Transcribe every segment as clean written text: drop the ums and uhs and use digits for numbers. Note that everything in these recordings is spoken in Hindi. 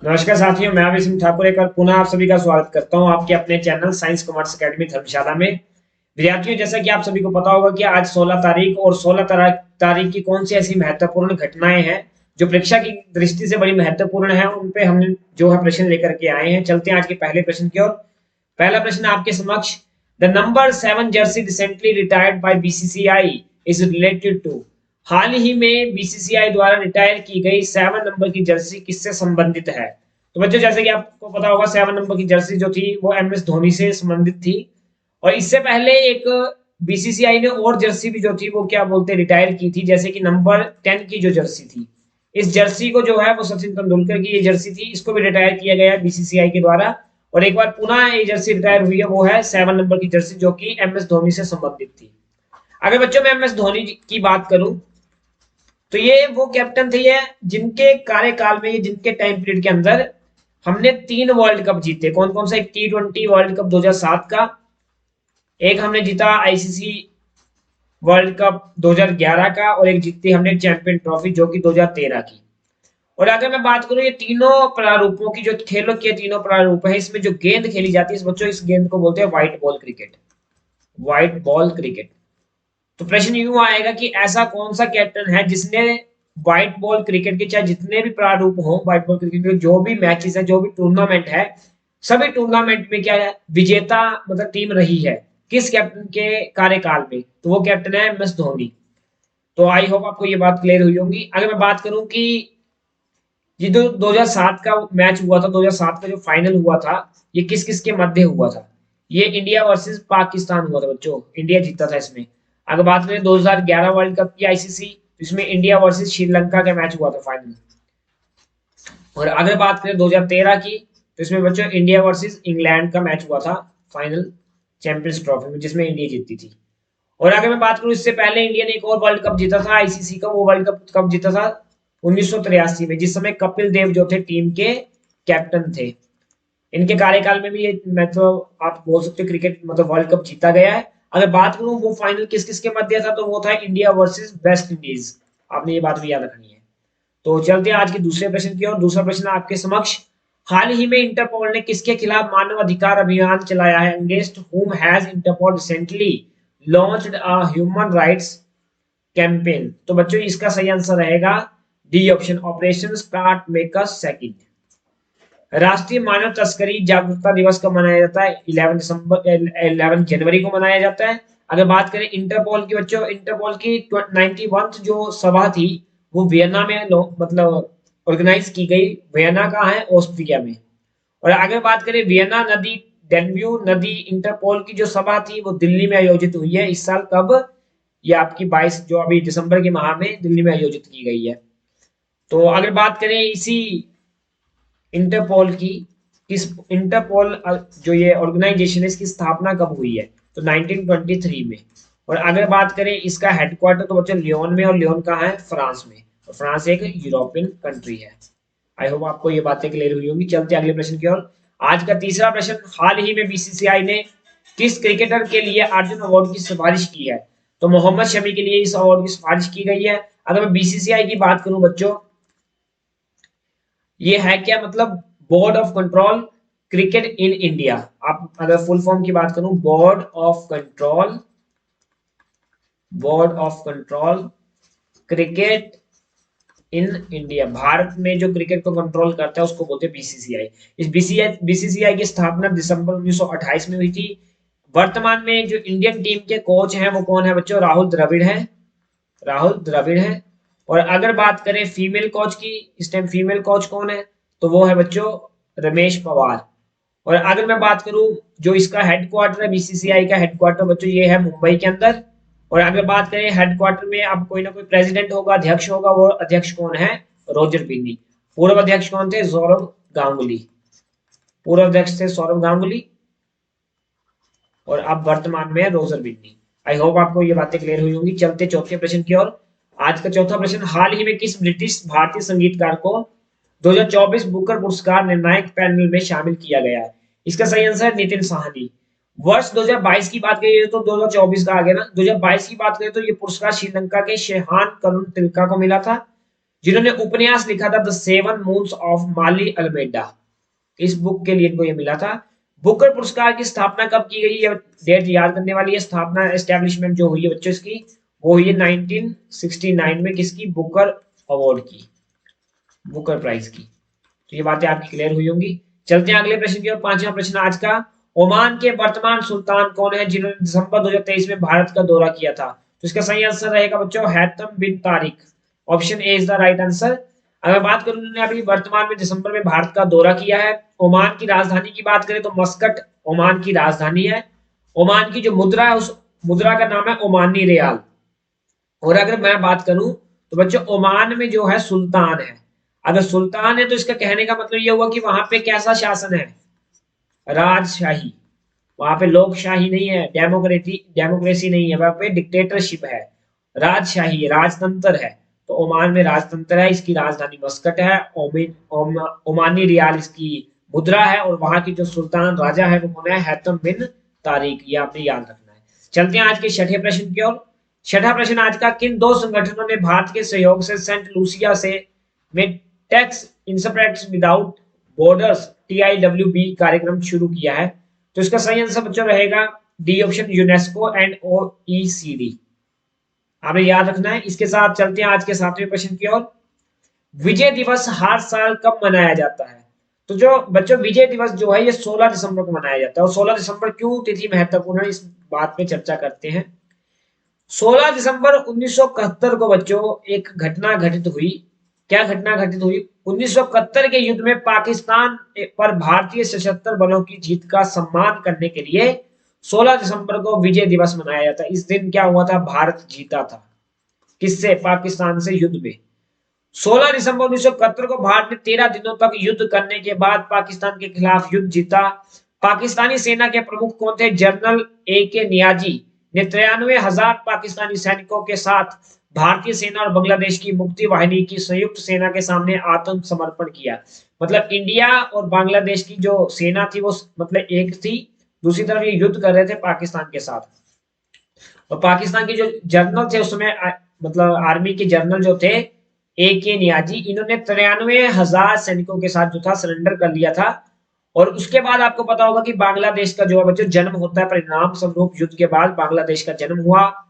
नमस्कार साथियों, मैं अभी सिंह ठाकुर एक बार पुनः आप सभी का स्वागत करता हूं आपके अपने चैनल साइंस कॉमर्स एकेडमी धर्मशाला में। विद्यार्थियों, जैसा कि आप सभी को पता होगा कि आज 16 तारीख और 16 तारीख की कौन सी ऐसी महत्वपूर्ण घटनाएं हैं जो परीक्षा की दृष्टि से बड़ी महत्वपूर्ण है, उन पे हमने जो है प्रश्न लेकर के आए हैं। चलते हैं आज के पहले प्रश्न की ओर। पहला प्रश्न आपके समक्ष, the number 7 jersey recently retired by BCCI is related to. हाल ही में बीसीसीआई द्वारा रिटायर की गई 7 नंबर की जर्सी किससे संबंधित है? तो बच्चों, जैसे कि आपको पता होगा 7 नंबर की जर्सी जो थी वो एमएस धोनी से संबंधित थी। और इससे पहले एक बीसीसीआई ने और जर्सी भी जो थी वो क्या बोलते रिटायर की थी, जैसे कि नंबर 10 की जो जर्सी थी। इस जर्सी को जो है वो सचिन तेंदुलकर की ये जर्सी थी, इसको भी रिटायर किया गया है बीसीसीआई के द्वारा। और एक बार पुनः ये जर्सी रिटायर हुई है, वो है 7 नंबर की जर्सी जो कि एमएस धोनी से संबंधित थी। अगर बच्चों मैं एमएस धोनी की बात करूं तो ये वो कैप्टन थे ये जिनके कार्यकाल में, ये जिनके टाइम पीरियड के अंदर हमने 3 वर्ल्ड कप जीते। कौन कौन सा? एक T20 वर्ल्ड कप 2007 का, एक हमने जीता आईसीसी वर्ल्ड कप 2011 का, और एक जीती हमने चैंपियन ट्रॉफी जो कि 2013 की। और अगर मैं बात करूं ये तीनों प्रारूपों की, जो खेलों के तीनों प्रारूप है, इसमें जो गेंद खेली जाती है बच्चों, इस गेंद को बोलते हैं white ball cricket. White ball cricket. तो प्रश्न यूं आएगा कि ऐसा कौन सा कैप्टन है जिसने व्हाइट बॉल क्रिकेट के चाहे जितने भी प्रारूप हो, व्हाइट बॉल क्रिकेट के जो भी मैचेस है, जो भी टूर्नामेंट है, सभी टूर्नामेंट में क्या है विजेता मतलब टीम रही है, किस कैप्टन के कार्यकाल में? तो वो कैप्टन है एम एस धोनी। तो आई होप आपको ये बात क्लियर हुई होगी। अगर मैं बात करूं कि ये जो 2007 का मैच हुआ था, 2007 का जो फाइनल हुआ था, ये किस किस के मध्य हुआ था? ये इंडिया वर्सेस पाकिस्तान हुआ था बच्चों, इंडिया जीता था इसमें। अगर बात करें 2011 वर्ल्ड कप की आईसीसी, इसमें इंडिया वर्सेस श्रीलंका का मैच हुआ था फाइनल। और अगर बात करें 2013 की, तो इसमें बच्चों इंडिया वर्सेस इंग्लैंड का मैच हुआ था फाइनल चैंपियंस ट्रॉफी में, जिसमें इंडिया जीती थी। और अगर मैं बात करूं इससे पहले इंडिया ने एक और वर्ल्ड कप जीता था आईसीसी का, वो वर्ल्ड कप कब जीता था? 1983 में, जिस समय कपिल देव जो थे टीम के कैप्टन थे। इनके कार्यकाल में भी ये मतलब आप बोल सकते हो क्रिकेट मतलब वर्ल्ड कप जीता गया है। अगर बात करूं वो फाइनल किस किस के मध्य था, तो वो था इंडिया वर्सेस वेस्ट इंडीज। आपने ये बात भी याद रखनी है। तो चलते हैं आज के दूसरे प्रश्न की ओर। दूसरा प्रश्न आपके समक्ष, हाल ही में इंटरपोल ने किसके खिलाफ मानव अधिकार अभियान चलाया है? Against whom has Interpol recently launched a human rights campaign? तो बच्चों इसका सही आंसर रहेगा D option, operation start make us second. राष्ट्रीय मानव तस्करी जागरूकता दिवस कब मनाया जाता है? 11 जनवरी को मनाया जाता है। अगर बात करें इंटरपोल की बच्चों, इंटरपोल की 91 जो सभा थी वो वियना में मतलब ऑर्गेनाइज की गई। वियना कहाँ है? ऑस्ट्रिया में। और अगर बात करें वियना नदी, डेन्यू नदी इंटरपोल की जो सभा थी वो दिल्ली में आयोजित हुई है इस साल। कब? ये आपकी 22 जो अभी दिसंबर के माह में दिल्ली में आयोजित की गई है। तो अगर बात करें इसी इंटरपोल की, इस इंटरपोल जो ये ऑर्गेनाइजेशन है इसकी स्थापना कब हुई है? तो 1923 में। और अगर बात करें इसका हेडक्वार्टर, तो बच्चों लियोन में। और लियोन कहाँ है? फ्रांस में। और फ्रांस एक यूरोपियन कंट्री है। आई होप आपको ये बातें क्लियर हुई होंगी। चलते हैं अगले प्रश्न की ओर। आज का तीसरा प्रश्न, हाल ही में बीसीसीआई ने किस क्रिकेटर के लिए अर्जुन अवार्ड की सिफारिश की है? तो मोहम्मद शमी के लिए इस अवार्ड की सिफारिश की गई है। अगर मैं बीसीसीआई की बात करूं बच्चों, ये है क्या मतलब board of control cricket in India. आप अगर फुल फॉर्म की बात करूं, board of control cricket in India. Bharat में जो क्रिकेट को कंट्रोल करता है उसको बोलते हैं बीसीसीआई। इस बीसीसीआई की स्थापना दिसंबर 1928 में हुई थी। वर्तमान में जो इंडियन टीम के कोच हैं वो कौन है बच्चों? राहुल द्रविड़ है। राहुल द्रविड़ है। और अगर बात करें फीमेल कोच की, इस टाइम फीमेल कोच कौन है? तो वो है बच्चों रमेश पवार। और अगर मैं बात करूं जो इसका हेडक्वार्टर है, बीसीसीआई का हेडक्वार्टर बच्चों ये है मुंबई के अंदर। और अगर बात करें हेडक्वार्टर में अब कोई ना कोई प्रेसिडेंट होगा, अध्यक्ष होगा। वो अध्यक्ष कौन है? रोजर बिन्नी। पूर्व अध्यक्ष कौन थे? सौरभ गांगुली। पूर्व अध्यक्ष थे सौरभ गांगुली, और अब वर्तमान में है रोजर बिन्नी। आई होप आपको ये बातें क्लियर हुई होंगी। चलते चौथे प्रश्न की ओर। आज का चौथा प्रश्न, हाल ही में किस ब्रिटिश भारतीय संगीतकार को 2024 बुकर पुरस्कार निर्णायक पैनल में शामिल किया गया है? इसका सही आंसर है नितिन साहनी। वर्ष 2022 की बात करिए तो 2024 का आ गया ना, 2022 की बात करें तो ये पुरस्कार श्रीलंका के शेहान करुण तिलका को मिला था। जिन्होंने उपन्यास लिखा था the seven moons of Maali Almeida. इस बुक के लिए इनको ये मिला था। बुकर पुरस्कार की स्थापना कब की गई है, डेट याद करने वाली है। स्थापना एस्टेब्लिशमेंट जो हुई है बच्चों इसकी, वो हुई है 1969 में, किसकी, बुकर अवार्ड की, बुकर प्राइज की। तो ये बातें आपकी क्लियर हुई होंगी। चलते हैं अगले प्रश्न की ओर। पांचवा प्रश्न आज का, ओमान के वर्तमान सुल्तान कौन है जिन्होंने दिसंबर 2023 में भारत का दौरा किया था? तो इसका सही आंसर रहेगा बच्चों Haitham bin Tariq. Option A is the right answer. अगर बात करूं, उन्होंने अभी वर्तमान में दिसंबर में भारत का दौरा किया है। ओमान की राजधानी की बात करें तो मस्कट ओमान की राजधानी है। ओमान की जो मुद्रा है उस मुद्रा का नाम है ओमानी रियाल। और अगर मैं बात करूं तो बच्चों ओमान में जो है सुल्तान है। अगर सुल्तान है तो इसका कहने का मतलब ये हुआ कि वहां पे कैसा शासन है, राजशाही। वहां पे लोकशाही नहीं है, डेमोक्रेसी नहीं है, वहां पे डिक्टेटरशिप है, राजशाही राजतंत्र है। तो ओमान में राजतंत्र है, इसकी राजधानी मस्कट है। ओमानी रियाल इसकी मुद्रा है। और वहां की जो सुल्तान राजा है वो कौन है, हैतम बिन तारिक। ये आपने याद रखना है। चलते हैं आज के छठे प्रश्न की ओर। छठा प्रश्न आज का, किन दो संगठनों ने भारत के सहयोग से सेंट लूसिया से में tax interprets without borders TIWB कार्यक्रम शुरू किया है? तो इसका सही आंसर बच्चों रहेगा D option, UNESCO and OECD। आपने याद रखना है। इसके साथ चलते हैं आज के सातवें प्रश्न की ओर। विजय दिवस हर साल कब मनाया जाता है? तो जो बच्चों विजय दिवस जो है ये 16 दिसंबर को मनाया जाता है। और 16 दिसंबर क्यों तिथि महत्वपूर्ण है, इस बात पे चर्चा करते हैं। 16 दिसंबर 1971 को बच्चों एक घटना घटित हुई। क्या घटना घटित हुई? 1971 के युद्ध में पाकिस्तान पर भारतीय सशस्त्र बलों की जीत का सम्मान करने के लिए 16 दिसंबर को विजय दिवस मनाया जाता है। इस दिन क्या हुआ था, भारत जीता था। किससे? पाकिस्तान से युद्ध में। 16 दिसंबर 1971 को भारत ने 13 दिनों तक युद्ध करने के बाद पाकिस्तान के खिलाफ युद्ध जीता। पाकिस्तानी सेना के प्रमुख कौन थे? जनरल AK नियाजी ने 93,000 पाकिस्तानी सैनिकों के साथ भारतीय सेना और बांग्लादेश की मुक्ति वाहिनी की संयुक्त सेना के सामने आत्मसमर्पण किया। मतलब इंडिया और बांग्लादेश की जो सेना थी वो मतलब एक थी, दूसरी तरफ ये युद्ध कर रहे थे पाकिस्तान के साथ। और पाकिस्तान के जो जनरल थे उस समय मतलब आर्मी के जनरल जो थे AK नियाजी, इन्होंने 93,000 सैनिकों के साथ जो था सरेंडर कर लिया था। और उसके बाद आपको पता होगा कि बांग्लादेश का जो बच्चों जन्म होता है, परिणाम स्वरूप युद्ध के बाद बांग्लादेश का जन्म हुआ,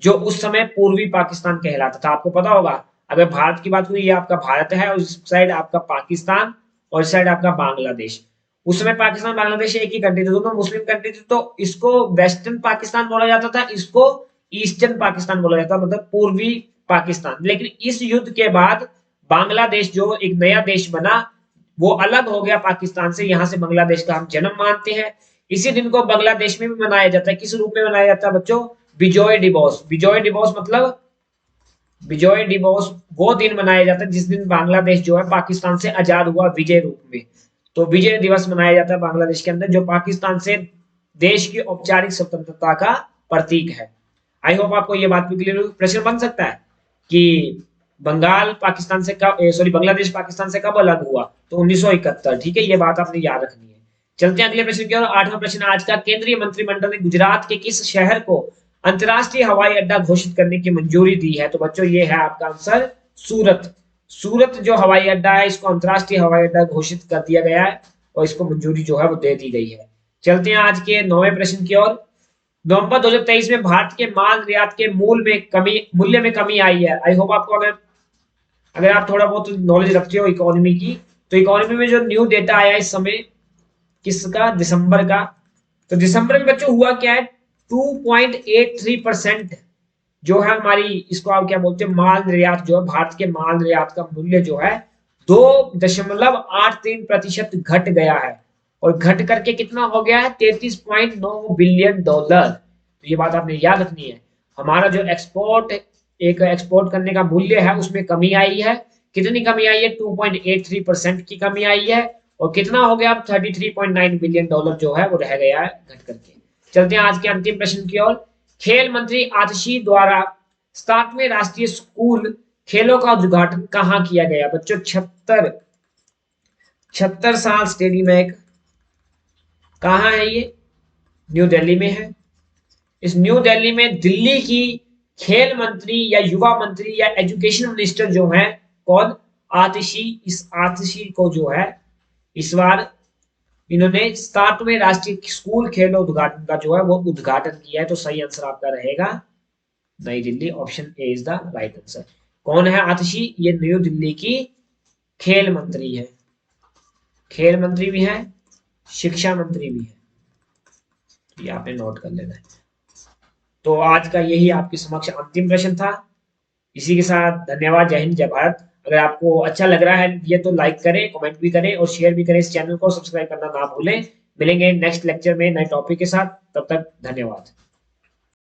जो उस समय पूर्वी पाकिस्तान कहलाता था। आपको पता होगा, अगर भारत की बात हुई, ये आपका भारत है, और इस साइड आपका पाकिस्तान, और इस साइड आपका बांग्लादेश। उस समय पाकिस्तान बांग्लादेश एक ही कंट्री थे, दोनों मुस्लिम कंट्री थी। तो इसको वेस्टर्न पाकिस्तान बोला जाता था, इसको ईस्टर्न पाकिस्तान बोला जाता, मतलब पूर्वी पाकिस्तान। लेकिन इस युद्ध के बाद बांग्लादेश जो एक नया देश बना, वो अलग हो गया पाकिस्तान से। यहां से बांग्लादेश का हम जन्म मानते हैं। इसी दिन को बांग्लादेश में भी मनाया जाता है। किस रूप में मनाया जाता है बच्चों? विजय दिवस। विजय दिवस मतलब विजय दिवस वो दिन मनाया जाता है जिस दिन बांग्लादेश जो है पाकिस्तान से आजाद हुआ विजय रूप में। तो विजय दिवस मनाया जाता है बांग्लादेश के अंदर, जो पाकिस्तान से देश की औपचारिक स्वतंत्रता का प्रतीक है। आई होप आपको ये बात भी क्लियर हुई। प्रश्न बन सकता है कि बंगाल पाकिस्तान से कब, सॉरी, बांग्लादेश पाकिस्तान से कब अलग हुआ? तो 1971। ठीक है, ये बात आपने याद रखनी है। चलते हैं अगले प्रश्न की ओर। आठवां प्रश्न आज का, केंद्रीय मंत्रिमंडल ने गुजरात के किस शहर को अंतरराष्ट्रीय हवाई अड्डा घोषित करने की मंजूरी दी है? तो बच्चों ये है आपका आंसर सूरत। सूरत जो हवाई अड्डा है इसको अंतरराष्ट्रीय हवाई अड्डा घोषित कर दिया गया है और इसको मंजूरी जो है वो दे दी गई है। चलते हैं आज के 9वें प्रश्न की ओर। नवंबर 2023 में भारत के माल निर्यात के मूल्य में कमी आई है। आई होप आपको, अगर आप थोड़ा बहुत नॉलेज रखते हो इकोनॉमी की, तो इकोनॉमी में जो न्यू डेटा आया इस समय किसका? दिसंबर का। तो दिसंबर में बच्चों हुआ क्या है, 2.83% जो है हमारी, इसको आप क्या बोलते हैं, माल निर्यात जो है, भारत के माल निर्यात का मूल्य जो है 2.83% घट गया है। और घट करके कितना हो गया है? $33.9 बिलियन। तो ये बात आपने याद रखनी है। हमारा जो एक्सपोर्ट करने का मूल्य है उसमें कमी आई है। कितनी कमी आई है? 2.83% की कमी आई है। और कितना हो गया? 33.9 बिलियन डॉलर जो है वो रह गया है घट करके। चलते हैं आज के अंतिम प्रश्न की ओर। खेल मंत्री आतिशी द्वारा 7वें राष्ट्रीय स्कूल खेलों का उद्घाटन कहाँ किया गया? बच्चों 76 साल स्टेडियम है। कहाँ है ये? न्यू दिल्ली में है। इस न्यू दिल्ली में दिल्ली की खेल मंत्री या युवा मंत्री या एजुकेशन मिनिस्टर जो है कौन? आतिशी। इस आतिशी को जो है इस बार इन्होंने 67वें राष्ट्रीय स्कूल खेल उद्घाटन का जो है वो उद्घाटन किया है। तो सही आंसर आपका रहेगा नई Delhi. Option A is the right answer. कौन है आतिशी? ये न्यू दिल्ली की खेल मंत्री है। खेल मंत्री भी है, शिक्षा मंत्री भी है। ये आपने नोट कर लेना है। तो आज का यही आपके समक्ष अंतिम प्रश्न था। इसी के साथ धन्यवाद। जय हिंद, जय भारत। अगर आपको अच्छा लग रहा है ये तो लाइक करें, कमेंट भी करें और शेयर भी करें। इस चैनल को सब्सक्राइब करना ना भूलें। मिलेंगे नेक्स्ट लेक्चर में नए टॉपिक के साथ। तब तक धन्यवाद।